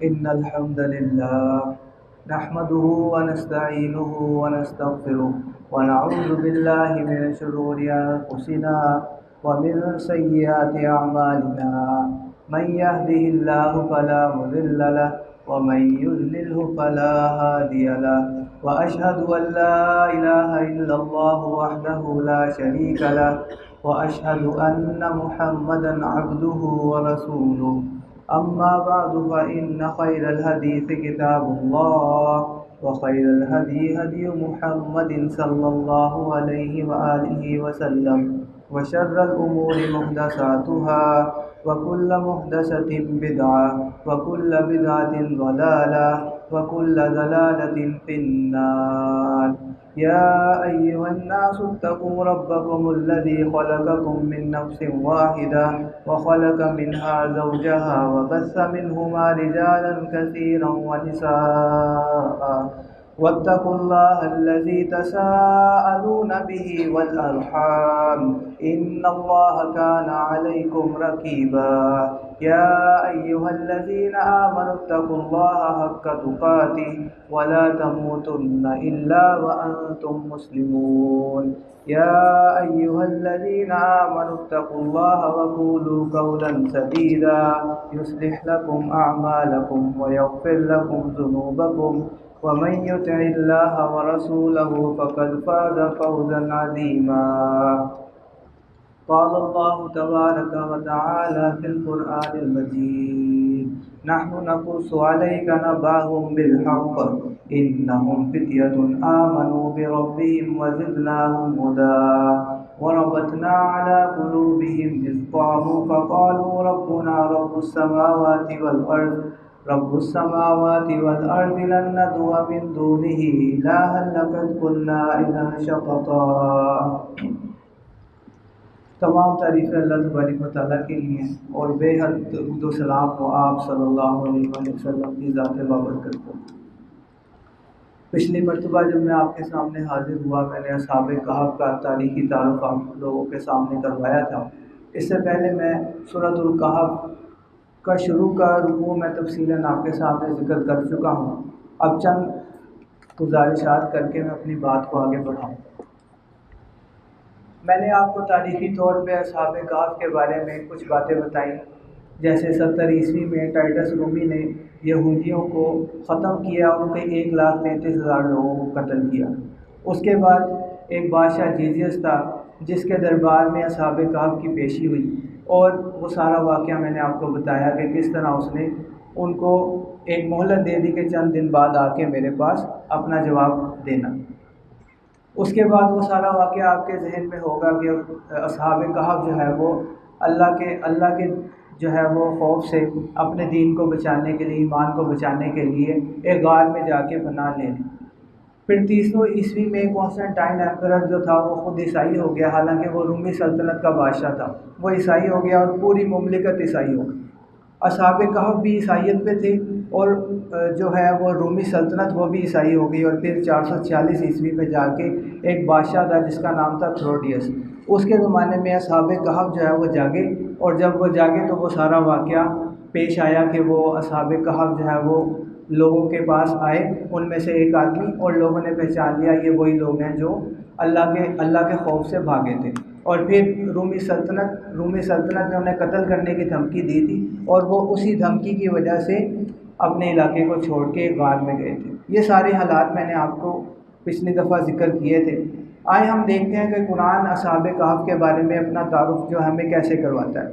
إن الحمد لله نحمده ونستعينه ونستغفره ونعوذ بالله من شرور أنفسنا ومن سيئات أعمالنا. من يهده الله فلا مضل له ومن يضلله فلا هادي له. وأشهد أن لا إله إلا الله وحده لا شريك له وأشهد أن محمدا عبده ورسوله. أما بعد فإن خير الحديث كتاب الله وخير الهدي هدي محمد صلى الله عليه وآله وسلم وشر الأمور محدثاتها وكل محدثة بدعة وكل بدعة ضلالة وكل ضلالة في النار. يا أيها الناس اتقوا ربكم الذي خلقكم من نفس واحدة وخلق منها زوجها وبث منهما رجالا كثيرا ونساء واتقوا الله الذي تساءلون به والأرحام إن الله كان عليكم رقيبا. يا أيها الذين آمنوا اتقوا الله حق تقاته ولا تموتن إلا وأنتم مسلمون. يا أيها الذين آمنوا اتقوا الله وقولوا قولا سديدا يصلح لكم أعمالكم ويغفر لكم ذنوبكم ومن يطع الله ورسوله فقد فاز فوزا عظيما. قال الله تبارك وتعالى في القرآن المجيد نحن نقص عليك نبأهم بالحق إنهم فتية آمنوا بربهم وزدناهم هدى وربطنا على قلوبهم إذ قاموا فقالوا ربنا رب السماوات والأرض لن ندعو من دونه إلها لقد قلنا إذا شططا. تمام تعریفیں اللہ تبارک و تعالیٰ کے لیے اور بے حد درود و سلام ہو آپ صلی اللہ علیہ وآلہ وسلم کی ذات بابرکت کو. پچھلی مرتبہ جب میں آپ کے سامنے حاضر ہوا میں نے اصحاب کہف کا تاریخی تعارف آپ لوگوں کے سامنے کروایا تھا. اس سے پہلے میں سورۃ الکہف کا شروع کا رکوع میں تفصیلاً آپ کے سامنے ذکر کر چکا ہوں. اب چند گزارشات کر کے میں اپنی بات کو آگے بڑھاؤں. میں نے آپ کو تاریخی طور پہ اصحاب کہف کے بارے میں کچھ باتیں بتائیں، جیسے 70 عیسوی میں ٹائٹس رومی نے یہودیوں کو ختم کیا، ان کے 1,33,000 لوگوں کو قتل کیا. اس کے بعد ایک بادشاہ جیزیس تھا جس کے دربار میں اصحاب کہف کی پیشی ہوئی، اور وہ سارا واقعہ میں نے آپ کو بتایا کہ کس طرح اس نے ان کو ایک مہلت دے دی کہ چند دن بعد آ کے میرے پاس اپنا جواب دینا. اس کے بعد وہ سارا واقعہ آپ کے ذہن میں ہوگا کہ اصحاب کہف جو ہے وہ اللہ کے جو ہے وہ خوف سے اپنے دین کو بچانے کے لیے، ایمان کو بچانے کے لیے ایک غار میں جا کے پناہ لے لی. پھر 300 عیسوی میں کانسٹنٹائن ایمپرر جو تھا وہ خود عیسائی ہو گیا، حالانکہ وہ رومی سلطنت کا بادشاہ تھا. وہ عیسائی ہو گیا اور پوری مملکت عیسائی ہو گئی. اصحاب کہف بھی عیسائیت پہ تھے اور جو ہے وہ رومی سلطنت وہ بھی عیسائی ہو گئی. اور پھر 446 عیسوی میں جا کے ایک بادشاہ تھا جس کا نام تھا تھروڈیس. اس کے زمانے میں اصحاب کہف جو ہے وہ جاگے، اور جب وہ جاگے تو وہ سارا واقعہ پیش آیا کہ وہ اصحاب کہف جو ہے وہ لوگوں کے پاس آئے، ان میں سے ایک آدمی، اور لوگوں نے پہچان لیا یہ وہی لوگ ہیں جو اللہ کے خوف سے بھاگے تھے. اور پھر رومی سلطنت نے انہیں قتل کرنے کی دھمکی دی تھی، اور وہ اسی دھمکی کی وجہ سے اپنے علاقے کو چھوڑ کے غار میں گئے تھے. یہ سارے حالات میں نے آپ کو پچھلی دفعہ ذکر کیے تھے. آئے ہم دیکھتے ہیں کہ قرآن اصحاب کہف کے بارے میں اپنا تعارف جو ہمیں کیسے کرواتا ہے.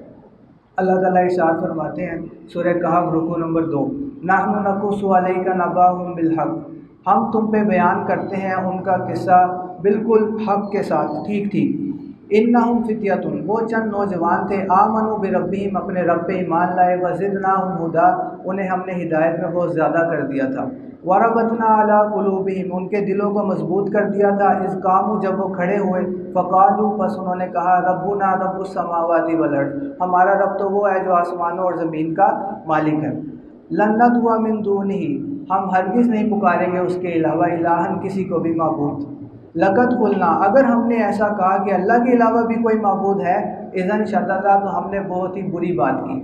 اللہ تعالیٰ ارشاد فرماتے ہیں سورہ کہف رکوع نمبر 2 نحن نقص علیک نبأهم بالحق، ہم تم پہ بیان کرتے ہیں ان کا قصہ بالکل حق کے ساتھ، ٹھیک ٹھیک. انہم فتیۃ، وہ چند نوجوان تھے، آمنوا بربہم، اپنے رب پہ ایمان لائے، وزدناہم ہدی، انہیں ہم نے ہدایت میں بہت زیادہ کر دیا تھا. وربطنا علی قلوبہم، ان کے دلوں کو مضبوط کر دیا تھا. اذ قاموا، جب وہ کھڑے ہوئے، فقالوا، بس انہوں نے کہا، ربنا رب السماوات والارض، ہمارا رب تو وہ ہے جو آسمانوں اور زمین کا مالک ہے. لن ندعو من دونہ، ہم ہرگز نہیں پکاریں گے اس کے علاوہ الہن، کسی کو بھی معبود. لقد قلنا، اگر ہم نے ایسا کہا کہ اللہ کے علاوہ بھی کوئی معبود ہے، اذن شططا، تو ہم نے بہت ہی بری بات کی.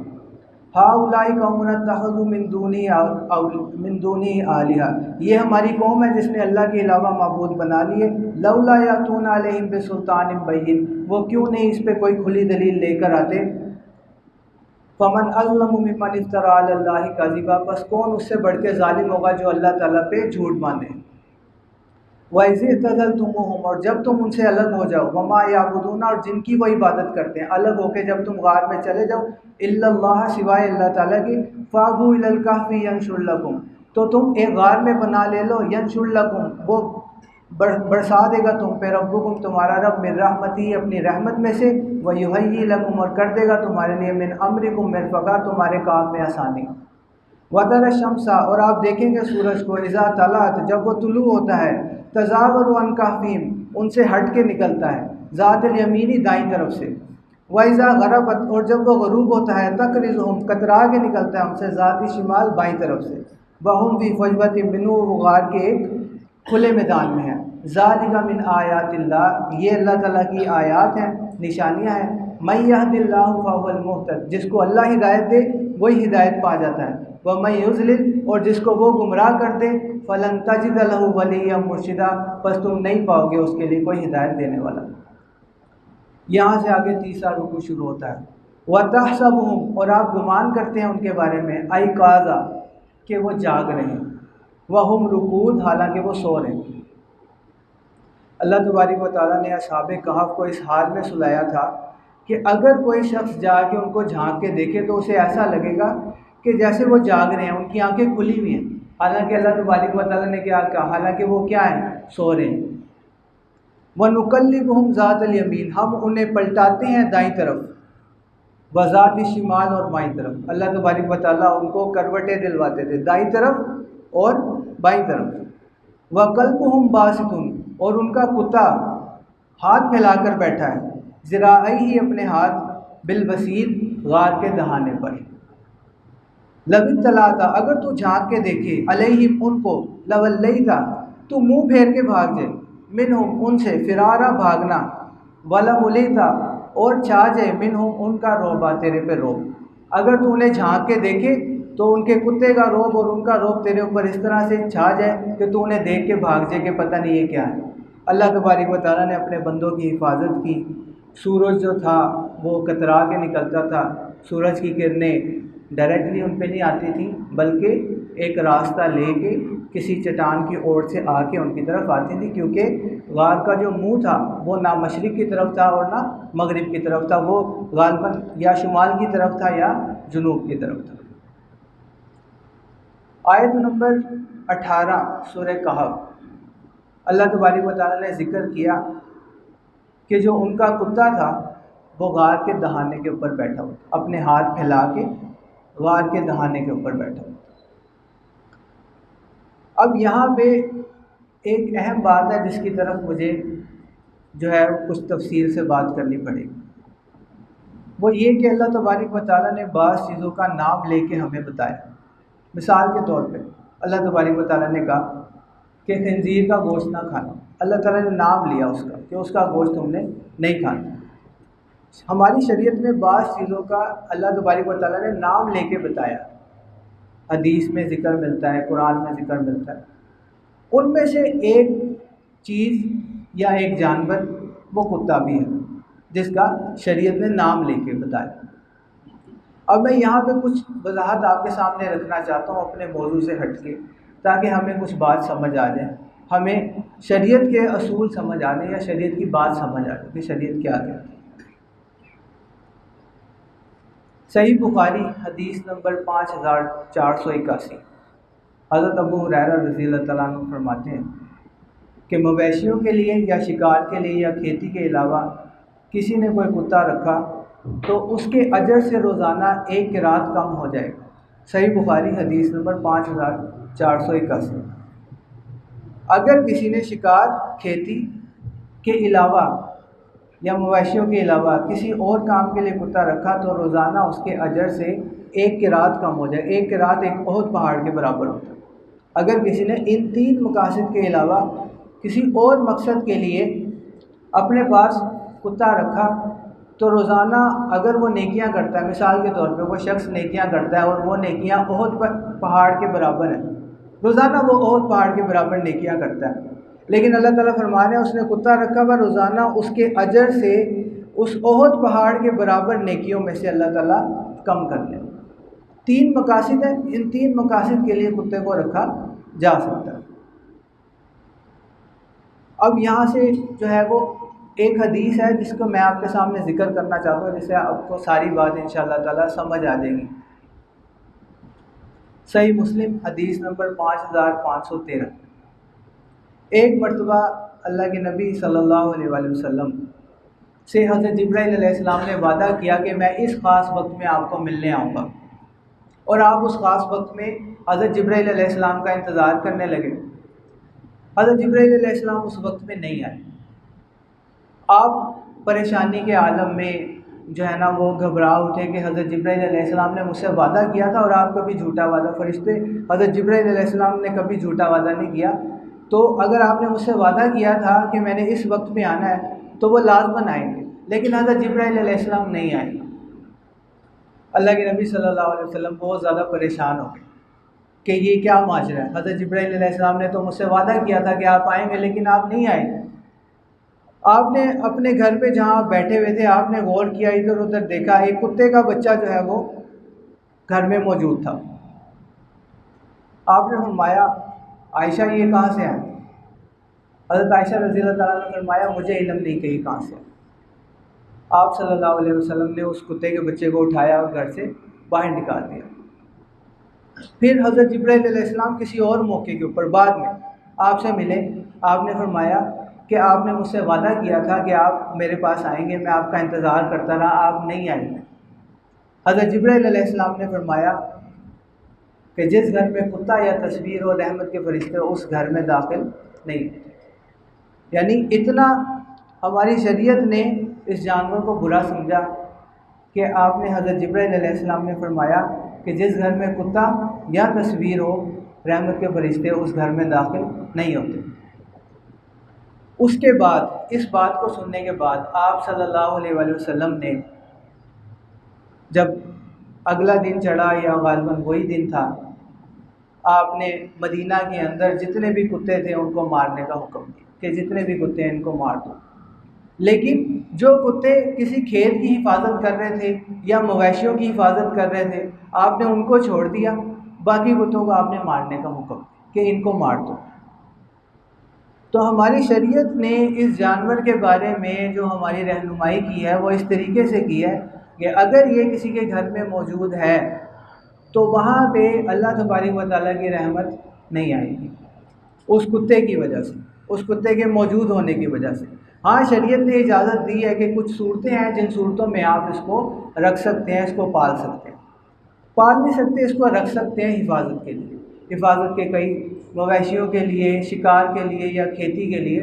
ہاؤلائی قوم اتخذوا من دونی آلہہ، یہ ہماری قوم ہے جس نے اللہ کے علاوہ معبود بنا لیے. لولا یاتون علیہم بسلطان بین، وہ کیوں نہیں اس پہ کوئی کھلی دلیل لے کر آتے. فمن اظلم ممن افترى علی اللہ کذبا، بس کون اس سے بڑھ کے ظالم ہوگا جو اللہ تعالیٰ پہ جھوٹ باندھے. وَإِذِ اعْتَزَلْتُمُوهُمْ، اور جب تم ان سے الگ ہو جاؤ. وَمَا يَعْبُدُونَ، اور جن کی وہ عبادت کرتے ہیں، الگ ہو کے جب تم غار میں چلے جاؤ. إِلَّا اللَّهَ، سوائے اللہ تعالیٰ کی. فَأْوُوا إِلَى الْكَهْفِ يَنشُرْ لَكُمْ، تو تم ایک غار میں بنا لے لو. يَنشُرْ لَكُمْ، وہ برسا دے گا تم پہ. ربکم، تمہارا رب. من رحمتی، اپنی رحمت میں سے. وَيُهَيِّئْ لَكُمْ، اور کر دے گا تمہارے لیے. من امرکم مرفقا، تمہارے کام میں آسانی. وَتَرَى الشَّمْسَ، اور آپ دیکھیں گے سورج کو. اذا طلعت، جب وہ طلوع ہوتا ہے. تزاور عن کہفہم، ان سے ہٹ کے نکلتا ہے. ذات الیمینی، دائیں طرف سے. وَإِذَا غَرَبَتْ، اور جب وہ غروب ہوتا ہے. تقرضہم، کترا کے نکلتا ہے ان سے. ذات شمال، بائیں طرف سے. وَهُمْ فِي فَجْوَةٍ مِّنْهُ، وہ غار کے ایک کھلے میدان میں ہے. ذَلِكَ مِنْ آیاتِ اللہ، یہ اللہ تعالیٰ کی آیات ہیں، نشانیاں ہیں. مَن يَهْدِ اللَّهُ فَهُوَ الْمُهْتَدِ، جس کو اللہ ہدایت دے وہی ہدایت پا جاتا ہے. وَمَن يُضْلِلْ، اور جس کو وہ گمراہ کر دے. فَلَن تَجِدَ لَهُ وَلِيًّا مُرْشِدًا، پس تم نہیں پاؤ گے اس کے لیے کوئی ہدایت دینے والا. یہاں سے آگے تیسرا رکوع شروع ہوتا ہے. وَتَحْسَبُهُمْ، اور آپ گمان کرتے ہیں ان کے بارے میں. أَيْقَاظًا، کہ وہ جاگ رہے ہیں. وَهُمْ رُقُودٌ، حالانکہ وہ سو رہے ہیں. اللہ تبارک و تعالیٰ نے اصحاب کہف کو اس حال میں سلایا تھا کہ اگر کوئی شخص جا کے ان کو جھانک کے دیکھے تو اسے ایسا لگے گا کہ جیسے وہ جاگ رہے ہیں، ان کی آنکھیں کھلی ہوئی ہیں. حالانکہ اللہ تبارک و تعالیٰ نے کیا کہا، حالانکہ وہ کیا ہیں، سو رہے ہیں. وَنُقَلِّبُهُمْ ذَاتَ الْيَمِينِ، ہم انہیں پلٹاتے ہیں دائیں طرف. وَذَاتِ الشِّمَالِ، اور بائیں طرف. اللہ تبارک و تعالیٰ ان کو کروٹیں دلواتے تھے، دائیں طرف اور بائیں طرف. وَقَلْبُهُمْ بَاسِطٌ، اور ان کا کتا ہاتھ پھیلا کر بیٹھا ہے. ذراعیہ، اپنے ہاتھ. بالوسیط، غار کے دہانے پر. لَوِ اطَّلَعْتَ، اگر تو جھانک کے دیکھے. علیہم، ان کو. لَوَلَّیْتَ، تو منہ پھیر کے بھاگ جائے. منہم، ان سے. فرارا، بھاگنا. وَلَمُلِئْتَ، اور چھا جائے. منہم، ان کا. رعبا، تیرے پہ روب. اگر تو انہیں جھانک کے دیکھے تو ان کے کتے کا روب اور ان کا روب تیرے اوپر اس طرح سے چھا جائے کہ تو انہیں دیکھ کے بھاگ جائے کہ پتہ نہیں یہ کیا ہے. اللہ تبارک و تعالیٰ نے اپنے بندوں کی حفاظت کی. سورج جو تھا وہ کترا کے نکلتا تھا. سورج کی کرنیں ڈائریکٹلی ان پہ نہیں آتی تھیں، بلکہ ایک راستہ لے کے کسی چٹان کی اوٹ سے آ کے ان کی طرف آتی تھی، کیونکہ غار کا جو منہ تھا وہ نہ مشرق کی طرف تھا اور نہ مغرب کی طرف تھا. وہ غالباً یا شمال کی طرف تھا یا جنوب کی طرف تھا. آیت نمبر 18 سورہ کہف. اللہ تبارک و تعالیٰ نے ذکر کیا کہ جو ان کا کتا تھا وہ غار کے دہانے کے اوپر بیٹھا ہوا تھا، اپنے ہاتھ پھیلا کے غار کے دہانے کے اوپر بیٹھا ہوا. اب یہاں پہ ایک اہم بات ہے جس کی طرف مجھے جو ہے کچھ تفصیل سے بات کرنی پڑے گی. وہ یہ کہ اللہ تبارک و تعالیٰ نے بعض چیزوں کا نام لے کے ہمیں بتایا. مثال کے طور پہ اللہ تبارک و تعالیٰ نے کہا کہ خنزیر کا گوشت نہ کھانا. اللہ تعالیٰ نے نام لیا اس کا کہ اس کا گوشت تم نے نہیں کھانا. ہماری شریعت میں بعض چیزوں کا اللہ تبارک و تعالیٰ نے نام لے کے بتایا. حدیث میں ذکر ملتا ہے، قرآن میں ذکر ملتا ہے. ان میں سے ایک چیز یا ایک جانور وہ کتا بھی ہے جس کا شریعت نے نام لے کے بتایا. اب میں یہاں پہ کچھ وضاحت آپ کے سامنے رکھنا چاہتا ہوں اپنے موضوع سے ہٹ کے، تاکہ ہمیں کچھ بات سمجھ آ جائے، ہمیں شریعت کے اصول سمجھ آ جائیں یا شریعت کی بات سمجھ آ جائے کہ شریعت کیا ہے. صحیح بخاری حدیث نمبر 5481. حضرت ابو ہریرہ رضی اللہ تعالیٰ عنہ فرماتے ہیں کہ مویشیوں کے لیے یا شکار کے لیے یا کھیتی کے علاوہ کسی نے کوئی کتا رکھا تو اس کے اجر سے روزانہ ایک قرات کم ہو جائے گا. صحیح بخاری حدیث نمبر 5481. اگر کسی نے شکار، کھیتی کے علاوہ یا مویشیوں کے علاوہ کسی اور کام کے لیے کتا رکھا تو روزانہ اس کے اجر سے ایک قرات کم ہو جائے. ایک قرات ایک احد پہاڑ کے برابر ہوتا ہے. اگر کسی نے ان 3 مقاصد کے علاوہ کسی اور مقصد کے لیے اپنے پاس کتا رکھا تو روزانہ اگر وہ نیکیاں کرتا ہے، مثال کے طور پہ وہ شخص نیکیاں کرتا ہے اور وہ نیکیاں احد پہاڑ کے برابر ہیں، روزانہ وہ احد پہاڑ کے برابر نیکیاں کرتا ہے، لیکن اللہ تعالیٰ فرما رہے ہیں اس نے کتا رکھا ہوا، روزانہ اس کے اجر سے اس احد پہاڑ کے برابر نیکیوں میں سے اللہ تعالیٰ کم کر لیں۔ تین مقاصد ہیں، ان تین مقاصد کے لیے کتے کو رکھا جا سکتا ہے۔ اب یہاں سے جو ہے وہ ایک حدیث ہے جس کو میں آپ کے سامنے ذکر کرنا چاہتا ہوں، جس سے آپ کو ساری بات انشاءاللہ تعالیٰ سمجھ آ جائے گی۔ صحیح مسلم حدیث نمبر 5513۔ ایک مرتبہ اللہ کے نبی صلی اللہ علیہ وآلہ وسلم سے حضرت جبرائیل علیہ السلام نے وعدہ کیا کہ میں اس خاص وقت میں آپ کو ملنے آؤں گا، اور آپ اس خاص وقت میں حضرت جبرائیل علیہ السلام کا انتظار کرنے لگے۔ حضرت جبرائیل علیہ السلام اس وقت میں نہیں آئے۔ آپ پریشانی کے عالم میں جو ہے نا وہ گھبرا اٹھے کہ حضرت جبرائیل علیہ السلام نے مجھ سے وعدہ کیا تھا اور آپ کبھی جھوٹا وعدہ، فرشتے حضرت جبرائیل علیہ السلام نے کبھی جھوٹا وعدہ نہیں کیا، تو اگر آپ نے مجھ سے وعدہ کیا تھا کہ میں نے اس وقت میں آنا ہے تو وہ لازماً آئیں گے، لیکن حضرت جبرائیل علیہ السلام نہیں آئے۔ اللہ کے نبی صلی اللہ علیہ وسلم بہت زیادہ پریشان ہو گئے کہ یہ کیا ماجرا ہے، حضرت جبرائیل علیہ السلام نے تو مجھ سے وعدہ کیا تھا کہ آپ آئیں گے لیکن آپ نہیں آئے۔ آپ نے اپنے گھر پہ جہاں آپ بیٹھے ہوئے تھے آپ نے غور کیا، ادھر ادھر دیکھا، ایک کتے کا بچہ جو ہے وہ گھر میں موجود تھا۔ آپ نے فرمایا عائشہ یہ کہاں سے آیا؟ حضرت عائشہ رضی اللہ تعالیٰ نے فرمایا مجھے علم نہیں کہ یہ کہاں سے آیا۔ آپ صلی اللہ علیہ وسلم نے اس کتے کے بچے کو اٹھایا اور گھر سے باہر نکال دیا۔ پھر حضرت جبرائیل علیہ السلام کسی اور موقع کے اوپر بعد میں آپ سے ملے، آپ نے فرمایا کہ آپ نے مجھ سے وعدہ کیا تھا کہ آپ میرے پاس آئیں گے، میں آپ کا انتظار کرتا رہا، آپ نہیں آئے۔ حضرت جبرائیل علیہ السلام نے فرمایا کہ جس گھر میں کتا یا تصویر اور رحمت کے فرشتے اس گھر میں داخل نہیں ہوتے۔ یعنی اتنا ہماری شریعت نے اس جانور کو برا سمجھا کہ آپ نے حضرت جبرائیل علیہ السلام نے فرمایا کہ جس گھر میں کتا یا تصویر ہو رحمت کے فرشتے اس گھر میں داخل نہیں ہوتے۔ اس کے بعد اس بات کو سننے کے بعد آپ صلی اللہ علیہ وآلہ وسلم نے جب اگلا دن چڑھا یا غالباً وہی دن تھا، آپ نے مدینہ کے اندر جتنے بھی کتے تھے ان کو مارنے کا حکم دیا کہ جتنے بھی کتے ہیں ان کو مار دو۔ لیکن جو کتے کسی کھیت کی حفاظت کر رہے تھے یا مویشیوں کی حفاظت کر رہے تھے آپ نے ان کو چھوڑ دیا، باقی کتوں کو آپ نے مارنے کا حکم کہ ان کو مار دو۔ تو ہماری شریعت نے اس جانور کے بارے میں جو ہماری رہنمائی کی ہے وہ اس طریقے سے کی ہے کہ اگر یہ کسی کے گھر میں موجود ہے تو وہاں پہ اللہ تبارک و تعالیٰ کی رحمت نہیں آئے گی اس کتے کی وجہ سے، اس کتے کے موجود ہونے کی وجہ سے۔ ہاں شریعت نے اجازت دی ہے کہ کچھ صورتیں ہیں جن صورتوں میں آپ اس کو رکھ سکتے ہیں، اس کو پال سکتے ہیں، پال نہیں سکتے اس کو رکھ سکتے ہیں حفاظت کے لیے، حفاظت کے کئی مویشیوں کے لیے، شکار کے لیے یا کھیتی کے لیے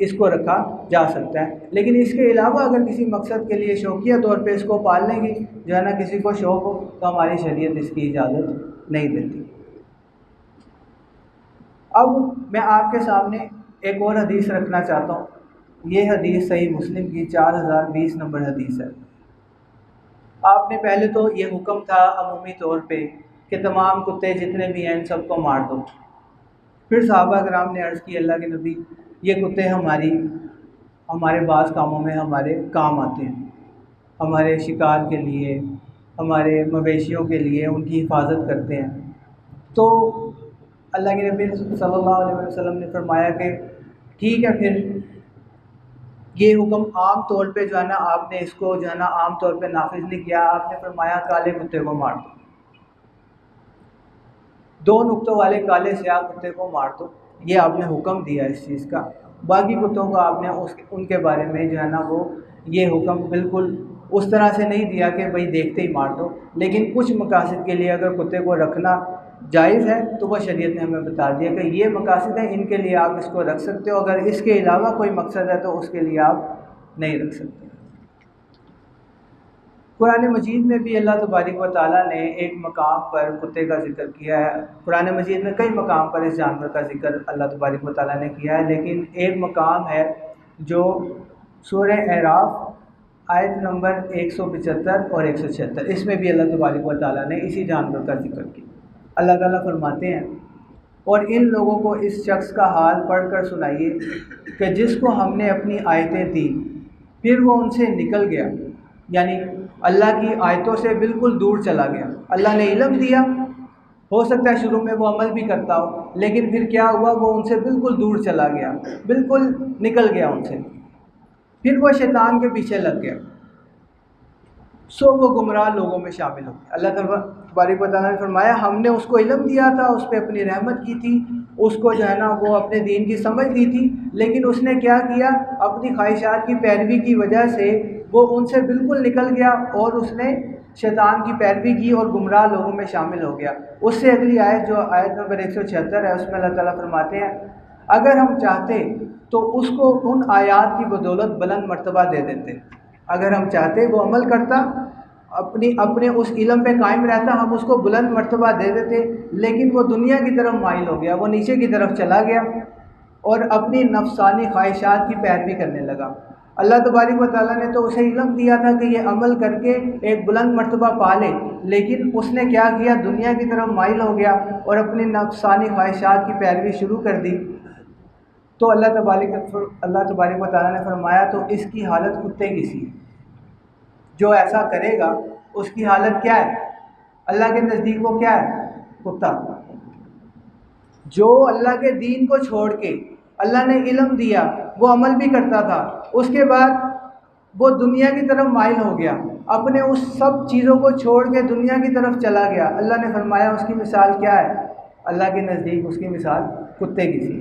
اس کو رکھا جا سکتا ہے۔ لیکن اس کے علاوہ اگر کسی مقصد کے لیے شوقیہ طور پہ اس کو پالنے کی جو ہے نا کسی کو شوق ہو تو ہماری شریعت اس کی اجازت نہیں دیتی۔ اب میں آپ کے سامنے ایک اور حدیث رکھنا چاہتا ہوں، یہ حدیث صحیح مسلم کی 4020 نمبر حدیث ہے۔ آپ نے پہلے تو یہ حکم تھا عمومی طور پہ کہ تمام کتے جتنے بھی ہیں ان سب کو مار دو۔ پھر صحابہ کرام نے عرض کی اللہ کے نبی یہ کتے ہمارے بعض کاموں میں ہمارے کام آتے ہیں، ہمارے شکار کے لیے، ہمارے مویشیوں کے لیے ان کی حفاظت کرتے ہیں۔ تو اللہ کے نبی صلی اللہ علیہ وسلم نے فرمایا کہ ٹھیک ہے، پھر یہ حکم عام طور پہ جو ہے نا آپ نے اس کو جو ہے نا عام طور پہ نافذ نہیں کیا، آپ نے فرمایا کالے کتے کو مار دو، 2 نقطوں والے کالے سیاہ کتے کو مار دو، یہ آپ نے حکم دیا اس چیز کا۔ باقی کتوں کو آپ نے ان کے بارے میں جو ہے نا وہ یہ حکم بالکل اس طرح سے نہیں دیا کہ بھئی دیکھتے ہی مار دو، لیکن کچھ مقاصد کے لیے اگر کتے کو رکھنا جائز ہے تو وہ شریعت نے ہمیں بتا دیا کہ یہ مقاصد ہیں، ان کے لیے آپ اس کو رکھ سکتے ہو، اگر اس کے علاوہ کوئی مقصد ہے تو اس کے لیے آپ نہیں رکھ سکتے۔ قرآن مجید میں بھی اللہ تبارک و تعالیٰ نے ایک مقام پر کتے کا ذکر کیا ہے، قرآن مجید میں کئی مقام پر اس جانور کا ذکر اللہ تبارک و تعالیٰ نے کیا ہے، لیکن ایک مقام ہے جو سورہ اعراف آیت نمبر 175 اور 176، اس میں بھی اللہ تبارک و تعالیٰ نے اسی جانور کا ذکر کیا۔ اللہ تعالیٰ فرماتے ہیں، اور ان لوگوں کو اس شخص کا حال پڑھ کر سنائیے کہ جس کو ہم نے اپنی آیتیں دی پھر وہ ان سے نکل گیا، یعنی اللہ کی آیتوں سے بالکل دور چلا گیا۔ اللہ نے علم دیا، ہو سکتا ہے شروع میں وہ عمل بھی کرتا ہو، لیکن پھر کیا ہوا، وہ ان سے بالکل دور چلا گیا، بالکل نکل گیا ان سے، پھر وہ شیطان کے پیچھے لگ گیا، سو وہ گمراہ لوگوں میں شامل ہو گیا۔ اللہ تبارک و تعالیٰ نے فرمایا، ہم نے اس کو علم دیا تھا، اس پہ اپنی رحمت کی تھی، اس کو جو ہے نا وہ اپنے دین کی سمجھ دی تھی، لیکن اس نے کیا کیا، اپنی خواہشات کی پیروی کی وجہ سے وہ ان سے بالکل نکل گیا اور اس نے شیطان کی پیروی کی اور گمراہ لوگوں میں شامل ہو گیا۔ اس سے اگلی آیت جو آیت نمبر 176 ہے، اس میں اللہ تعالیٰ فرماتے ہیں، اگر ہم چاہتے تو اس کو ان آیات کی بدولت بلند مرتبہ دے دیتے، اگر ہم چاہتے وہ عمل کرتا، اپنے اس علم پہ قائم رہتا، ہم اس کو بلند مرتبہ دے دیتے، لیکن وہ دنیا کی طرف مائل ہو گیا، وہ نیچے کی طرف چلا گیا اور اپنی نفسانی خواہشات کی پیروی کرنے لگا۔ اللہ تبارک و تعالیٰ نے تو اسے علم دیا تھا کہ یہ عمل کر کے ایک بلند مرتبہ پا لے، لیکن اس نے کیا کیا، دنیا کی طرف مائل ہو گیا اور اپنی نفسانی خواہشات کی پیروی شروع کر دی۔ تو اللہ تبارک و تعالیٰ نے فرمایا، تو اس کی حالت کتے کی سی، جو ایسا کرے گا اس کی حالت کیا ہے، اللہ کے نزدیک وہ کیا ہے، کتا۔ جو اللہ کے دین کو چھوڑ کے اللہ نے علم دیا وہ عمل بھی کرتا تھا، اس کے بعد وہ دنیا کی طرف مائل ہو گیا، اپنے اس سب چیزوں کو چھوڑ کے دنیا کی طرف چلا گیا، اللہ نے فرمایا اس کی مثال کیا ہے، اللہ کے نزدیک اس کی مثال کتے کی سی۔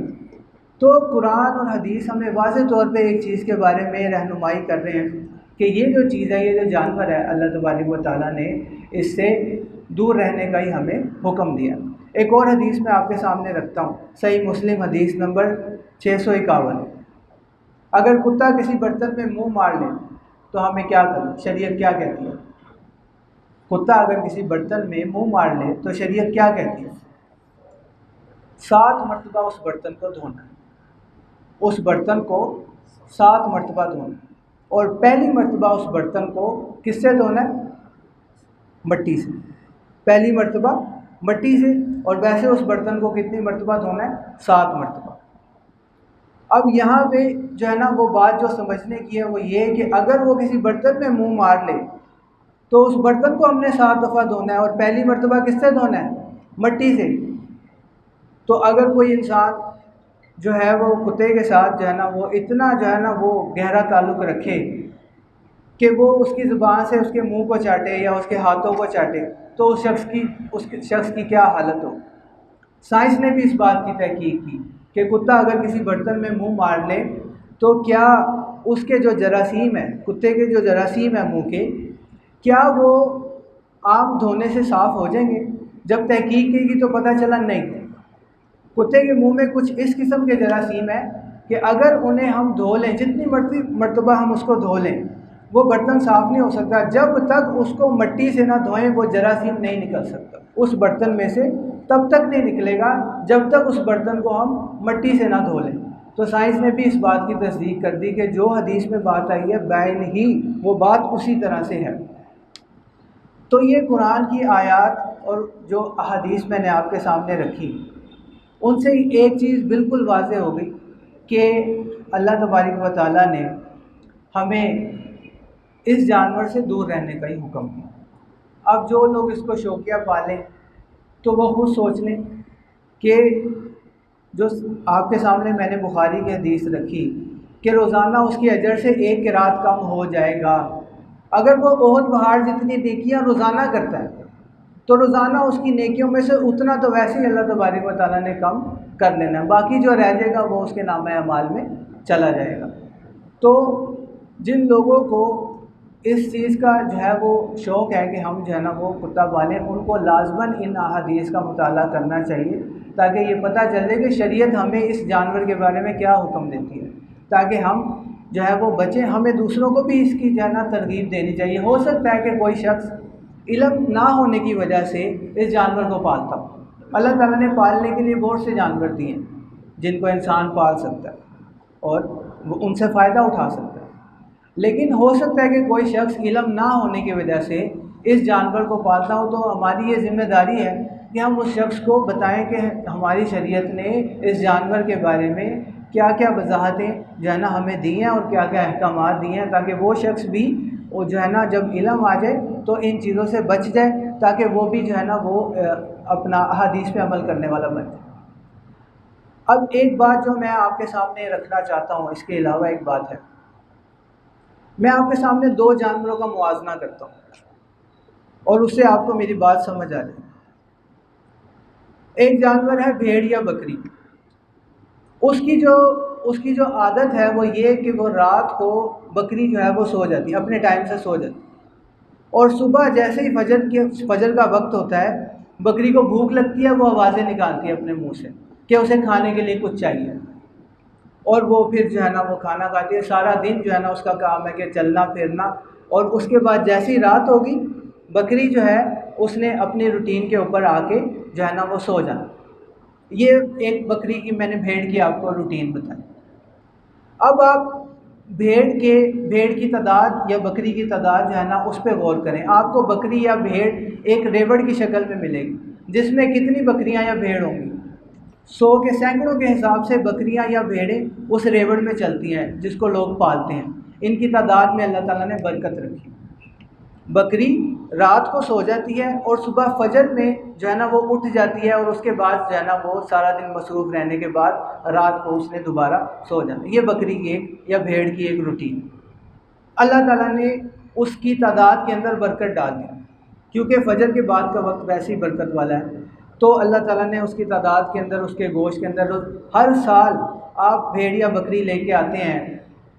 تو قرآن اور حدیث ہمیں واضح طور پہ ایک چیز کے بارے میں رہنمائی کر رہے ہیں کہ یہ جو چیز ہے، یہ جو جانور ہے، اللہ تبارک و تعالیٰ نے اس سے دور رہنے کا ہی ہمیں حکم دیا۔ ایک اور حدیث میں آپ کے سامنے رکھتا ہوں، صحیح مسلم حدیث نمبر 651، اگر کتا کسی برتن میں منہ مار لے تو ہمیں کیا کرنا، شریعت کیا کہتی ہے؟ کتا اگر کسی برتن میں منہ مار لے تو شریعت کیا کہتی ہے؟ 7 مرتبہ اس برتن کو دھونا ہے، اس برتن کو 7 مرتبہ دھونا ہے، اور پہلی مرتبہ اس برتن کو کس سے دھونا ہے؟ مٹی سے، پہلی مرتبہ مٹی سے، اور ویسے اس برتن کو کتنی مرتبہ دھونا ہے؟ 7 مرتبہ۔ اب یہاں پہ جو ہے نا وہ بات جو سمجھنے کی ہے وہ یہ کہ اگر وہ کسی برتن میں منہ مار لے تو اس برتن کو ہم نے 7 دفعہ دھونا ہے، اور پہلی مرتبہ کس سے دھونا ہے؟ مٹی سے۔ تو اگر کوئی انسان جو ہے وہ کتے کے ساتھ جو ہے نا وہ اتنا جو ہے نا وہ گہرا تعلق رکھے کہ وہ اس کی زبان سے اس کے منہ کو چاٹے یا اس کے ہاتھوں کو چاٹے، تو اس شخص کی کیا حالت ہو۔ سائنس نے بھی اس بات کی تحقیق کی کہ کتا اگر کسی برتن میں منہ مار لے تو کیا اس کے جو جراثیم ہیں، کتے کے جو جراثیم ہیں منہ کے، کیا وہ عام دھونے سے صاف ہو جائیں گے؟ جب تحقیق کی گئی تو پتہ چلا نہیں، کتے کے منہ میں کچھ اس قسم کے جراثیم ہیں کہ اگر انہیں ہم دھو لیں، جتنی مرتبہ ہم اس کو دھو لیں، وہ برتن صاف نہیں ہو سکتا، جب تک اس کو مٹی سے نہ دھوئیں وہ جراثیم نہیں نکل سکتا اس برتن میں سے، تب تک نہیں نکلے گا جب تک اس برتن کو ہم مٹی سے نہ دھو لیں۔ تو سائنس نے بھی اس بات کی تصدیق کر دی کہ جو حدیث میں بات آئی ہے بعین ہی وہ بات اسی طرح سے ہے۔ تو یہ قرآن کی آیات اور جو احادیث میں نے آپ کے سامنے رکھی، ان سے ایک چیز بالکل واضح ہو گئی کہ اللہ تبارک و تعالیٰ نے ہمیں اس جانور سے دور رہنے کا ہی حکم دیا۔ اب جو لوگ اس کو شوقیہ پالیں تو وہ خود سوچ لیں کہ جو آپ کے سامنے میں نے بخاری کی حدیث رکھی کہ روزانہ اس کی اجر سے 1 قرات کم ہو جائے گا، اگر وہ احد پہاڑ جتنی نیکیاں روزانہ کرتا ہے تو روزانہ اس کی نیکیوں میں سے اتنا تو ویسے ہی اللہ تبارک و تعالیٰ نے کم کر لینا ہے، باقی جو رہ جائے گا وہ اس کے نامہ اعمال میں چلا جائے گا۔ تو جن لوگوں کو اس چیز کا جو ہے وہ شوق ہے کہ ہم جو ہے نا وہ کتا پالیں، ان کو لازماً ان احادیث کا مطالعہ کرنا چاہیے تاکہ یہ پتہ چلے کہ شریعت ہمیں اس جانور کے بارے میں کیا حکم دیتی ہے، تاکہ ہم جو ہے وہ بچیں۔ ہمیں دوسروں کو بھی اس کی جو ہے نا ترغیب دینی چاہیے۔ ہو سکتا ہے کہ کوئی شخص علم نہ ہونے کی وجہ سے اس جانور کو پالتا ہو، اللہ تعالیٰ نے پالنے کے لیے بہت سے جانور دیے ہیں جن کو انسان پال سکتا ہے اور وہ ان سے فائدہ اٹھا سکتا ہے، لیکن ہو سکتا ہے کہ کوئی شخص علم نہ ہونے کی وجہ سے اس جانور کو پالتا ہو، تو ہماری یہ ذمہ داری ہے کہ ہم اس شخص کو بتائیں کہ ہماری شریعت نے اس جانور کے بارے میں کیا کیا وضاحتیں جو ہے نا ہمیں دی ہیں اور کیا کیا احکامات دیے ہیں، تاکہ وہ شخص بھی وہ جو ہے نا جب علم آ جائے تو ان چیزوں سے بچ جائے، تاکہ وہ بھی جو ہے نا وہ اپنا احادیث پہ عمل کرنے والا بن جائے۔ اب ایک بات جو میں آپ کے سامنے رکھنا چاہتا ہوں، اس کے علاوہ ایک بات ہے، میں آپ کے سامنے دو جانوروں کا موازنہ کرتا ہوں اور اس سے آپ کو میری بات سمجھ آ جائے۔ ایک جانور ہے بھیڑ یا بکری۔ اس کی جو عادت ہے وہ یہ کہ وہ رات کو بکری جو ہے وہ سو جاتی ہے، اپنے ٹائم سے سو جاتی ہے، اور صبح جیسے ہی فجر کا وقت ہوتا ہے، بکری کو بھوک لگتی ہے، وہ آوازیں نکالتی ہے اپنے منہ سے کہ اسے کھانے کے لیے کچھ چاہیے، اور وہ پھر جو ہے نا وہ کھانا کھاتی ہے۔ سارا دن جو ہے نا اس کا کام ہے کہ چلنا پھرنا، اور اس کے بعد جیسی رات ہوگی بکری جو ہے اس نے اپنی روٹین کے اوپر آ کے جو ہے نا وہ سو جانا۔ یہ ایک بکری کی، میں نے بھیڑ کی آپ کو روٹین بتائی۔ اب آپ بھیڑ کی تعداد یا بکری کی تعداد جو ہے نا اس پہ غور کریں۔ آپ کو بکری یا بھیڑ ایک ریوڑ کی شکل میں ملے گی، جس میں کتنی بکریاں یا بھیڑ ہوں گی؟ 100 کے سینکڑوں کے حساب سے بکریاں یا بھیڑیں اس ریوڑ میں چلتی ہیں جس کو لوگ پالتے ہیں۔ ان کی تعداد میں اللہ تعالیٰ نے برکت رکھی۔ بکری رات کو سو جاتی ہے اور صبح فجر میں جو ہے نا وہ اٹھ جاتی ہے، اور اس کے بعد جو ہے نا وہ سارا دن مصروف رہنے کے بعد رات کو اس نے دوبارہ سو جانا۔ یہ بکری کی ایک یا بھیڑ کی ایک روٹین۔ اللہ تعالیٰ نے اس کی تعداد کے اندر برکت ڈال دی، کیونکہ فجر کے بعد کا وقت ویسے ہی برکت والا ہے، تو اللہ تعالیٰ نے اس کی تعداد کے اندر، اس کے گوشت کے اندر، ہر سال آپ بھیڑ یا بکری لے کے آتے ہیں،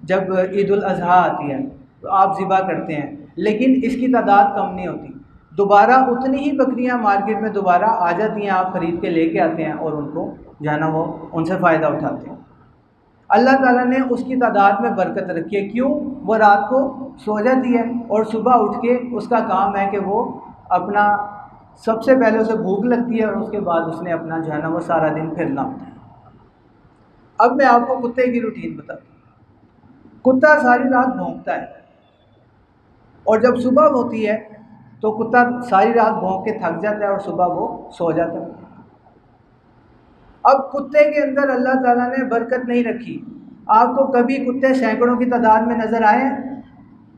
جب عید الاضحیٰ آتی ہے تو آپ ذبح کرتے ہیں، لیکن اس کی تعداد کم نہیں ہوتی۔ دوبارہ اتنی ہی بکریاں مارکیٹ میں دوبارہ آ جاتی ہیں، آپ خرید کے لے کے آتے ہیں اور ان کو جو ہے نا وہ ان سے فائدہ اٹھاتے ہیں۔ اللہ تعالیٰ نے اس کی تعداد میں برکت رکھی ہے۔ کیوں؟ وہ رات کو سو جاتی ہے اور صبح اٹھ کے اس کا کام ہے کہ وہ اپنا، سب سے پہلے اسے بھوک لگتی ہے اور اس کے بعد اس نے اپنا جو ہے نا وہ سارا دن پھرنا ہوتا ہے۔ اب میں آپ کو کتے کی روٹین بتاتا ہوں۔ کتا ساری رات بھونکتا ہے، اور جب صبح ہوتی ہے تو کتا ساری رات بھونک کے تھک جاتا ہے اور صبح وہ سو جاتا ہے۔ اب کتے کے اندر اللہ تعالیٰ نے برکت نہیں رکھی۔ آپ کو کبھی کتے سینکڑوں کی تعداد میں نظر آئے ہیں؟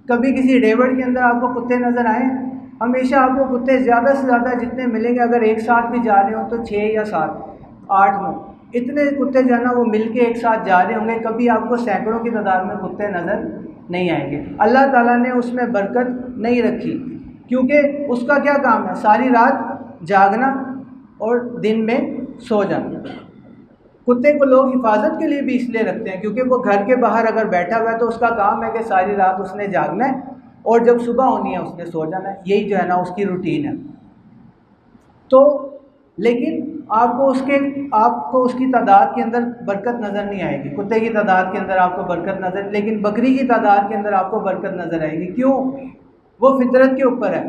کبھی کسی ریوڑ کے اندر آپ کو کتے نظر آئے ہیں؟ ہمیشہ آپ کو کتے زیادہ سے زیادہ جتنے ملیں گے، اگر ایک ساتھ بھی جا رہے ہوں تو 6 یا 7 8 9 اتنے کتے جو ہے نا وہ مل کے ایک ساتھ جا رہے ہوں گے۔ کبھی آپ کو سینکڑوں کی تعداد میں کتے نظر نہیں آئیں گے۔ اللہ تعالیٰ نے اس میں برکت نہیں رکھی، کیونکہ اس کا کیا کام ہے؟ ساری رات جاگنا اور دن میں سو جانا۔ کتے کو لوگ حفاظت کے لیے بھی اس لیے رکھتے ہیں، کیونکہ وہ گھر کے باہر اگر بیٹھا ہوا ہے تو اس کا کام ہے کہ ساری رات اس نے جاگنا ہے اور جب صبح ہونی ہے اس نے سو جانا ہے۔ یہی جو ہے نا اس کی روٹین ہے۔ تو لیکن آپ کو اس کی تعداد کے اندر برکت نظر نہیں آئے گی۔ کتے کی تعداد کے اندر آپ کو برکت نظر، لیکن بکری کی تعداد کے اندر آپ کو برکت نظر آئے گی۔ کیوں؟ وہ فطرت کے اوپر ہے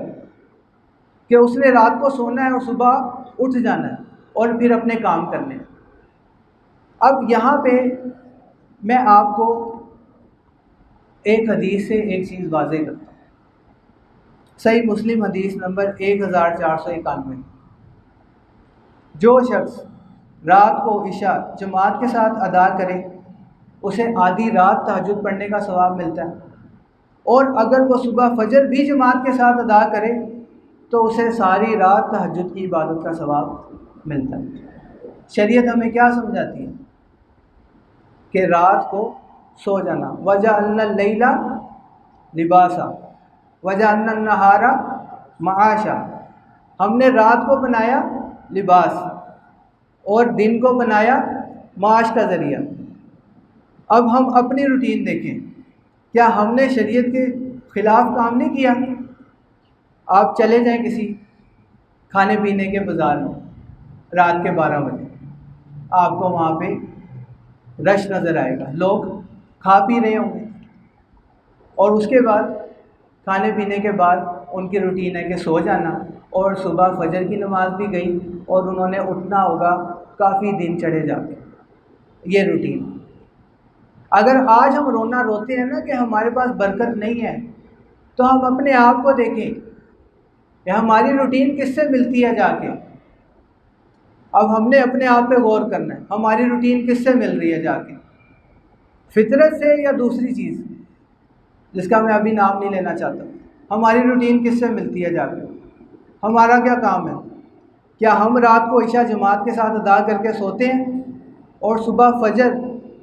کہ اس نے رات کو سونا ہے اور صبح اٹھ جانا ہے اور پھر اپنے کام کرنے ہیں۔ اب یہاں پہ میں آپ کو ایک حدیث سے ایک چیز واضح کرتا ہوں۔ صحیح مسلم حدیث نمبر 1491، جو شخص رات کو عشاء جماعت کے ساتھ ادا کرے اسے آدھی رات تہجد پڑھنے کا ثواب ملتا ہے، اور اگر وہ صبح فجر بھی جماعت کے ساتھ ادا کرے تو اسے ساری رات تہجد کی عبادت کا ثواب ملتا ہے۔ شریعت ہمیں کیا سمجھاتی ہے؟ کہ رات کو سو جانا۔ وَجَعَلْنَا اللَّيْلَ لِبَاسًا وَجَعَلْنَا النَّهَارَ مَعَاشًا، ہم نے رات کو بنایا لباس اور دن کو بنایا معاش کا ذریعہ۔ اب ہم اپنی روٹین دیکھیں، کیا ہم نے شریعت کے خلاف کام نہیں کیا؟ آپ چلے جائیں کسی کھانے پینے کے بازار میں رات کے 12 بجے، آپ کو وہاں پہ رش نظر آئے گا، لوگ کھا پی رہے ہوں گے، اور اس کے بعد کھانے پینے کے بعد ان کی روٹین ہے کہ سو جانا، اور صبح فجر کی نماز بھی گئی اور انہوں نے اٹھنا ہوگا کافی دن چڑھے جا کے۔ یہ روٹین۔ اگر آج ہم رونا روتے ہیں نا کہ ہمارے پاس برکت نہیں ہے، تو ہم اپنے آپ کو دیکھیں کہ ہماری روٹین کس سے ملتی ہے جا کے۔ اب ہم نے اپنے آپ پہ غور کرنا ہے، ہماری روٹین کس سے مل رہی ہے جا کے، فطرت سے یا دوسری چیز جس کا میں ابھی نام نہیں لینا چاہتا۔ ہماری روٹین کس سے ملتی ہے جا کے، ہمارا کیا کام ہے؟ کیا ہم رات کو عشاء جماعت کے ساتھ ادا کر کے سوتے ہیں اور صبح فجر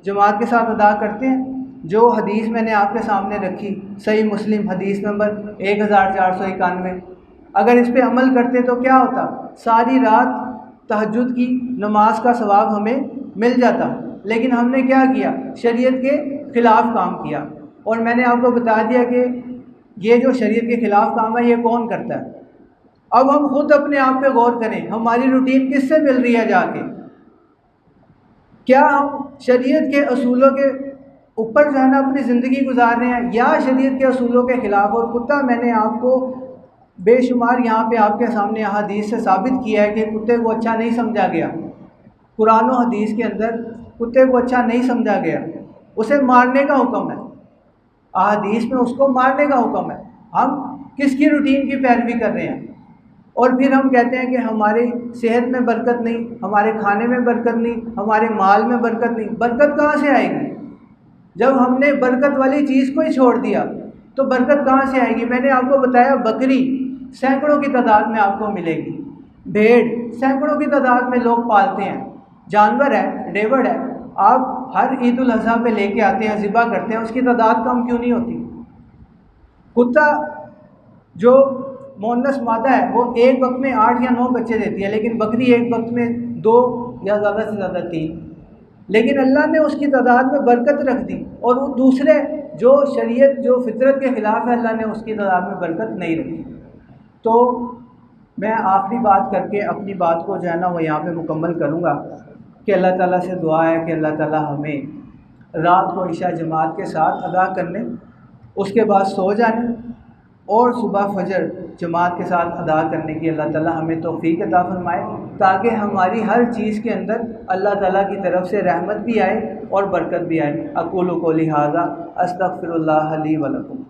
جماعت کے ساتھ ادا کرتے ہیں؟ جو حدیث میں نے آپ کے سامنے رکھی، صحیح مسلم حدیث نمبر 1491، اگر اس پہ عمل کرتے تو کیا ہوتا؟ ساری رات تہجد کی نماز کا ثواب ہمیں مل جاتا۔ لیکن ہم نے کیا کیا؟ شریعت کے خلاف کام کیا۔ اور میں نے آپ کو بتا دیا کہ یہ جو شریعت کے خلاف کام ہے یہ کون کرتا ہے۔ اب ہم خود اپنے آپ پہ غور کریں، ہماری روٹین کس سے مل رہی ہے جا کے؟ کیا ہم شریعت کے اصولوں کے اوپر جو ہے نا اپنی زندگی گزار رہے ہیں، یا شریعت کے اصولوں کے خلاف؟ اور کتا میں نے آپ کو بے شمار یہاں پہ آپ کے سامنے احادیث سے ثابت کیا ہے کہ کتے کو اچھا نہیں سمجھا گیا۔ قرآن و حدیث کے اندر کتے کو اچھا نہیں سمجھا گیا، اسے مارنے کا حکم ہے، احادیث میں اس کو مارنے کا حکم ہے۔ ہم کس کی روٹین کی پیروی کر رہے ہیں؟ اور پھر ہم کہتے ہیں کہ ہماری صحت میں برکت نہیں، ہمارے کھانے میں برکت نہیں، ہمارے مال میں برکت نہیں۔ برکت کہاں سے آئے گی جب ہم نے برکت والی چیز کو ہی چھوڑ دیا؟ تو برکت کہاں سے آئے گی؟ میں نے آپ کو بتایا بکری سینکڑوں کی تعداد میں آپ کو ملے گی، بھیڑ سینکڑوں کی تعداد میں لوگ پالتے ہیں، جانور ہے، ڈیوڑ ہے، آپ ہر عید الاضحیٰ پہ لے کے آتے ہیں، ذبح کرتے ہیں، اس کی تعداد کم کیوں نہیں ہوتی؟ کتا جو مؤنث مادہ ہے وہ ایک وقت میں 8 یا 9 بچے دیتی ہے، لیکن بکری ایک وقت میں 2 یا زیادہ سے زیادہ 3۔ لیکن اللہ نے اس کی تعداد میں برکت رکھ دی، اور وہ دوسرے جو شریعت جو فطرت کے خلاف ہے اللہ نے اس کی تعداد میں برکت نہیں رکھی۔ تو میں آخری بات کر کے اپنی بات کو جو ہے نا وہ یہاں پہ مکمل کروں گا کہ اللہ تعالیٰ سے دعا ہے کہ اللہ تعالیٰ ہمیں رات کو عشاء جماعت کے ساتھ ادا کرنے، اس کے بعد سو جانے، اور صبح فجر جماعت کے ساتھ ادا کرنے کی اللہ تعالیٰ ہمیں توفیق عطا فرمائے، تاکہ ہماری ہر چیز کے اندر اللہ تعالیٰ کی طرف سے رحمت بھی آئے اور برکت بھی آئے۔ اقول قولی ھذا استغفر اللہ لی ولکم۔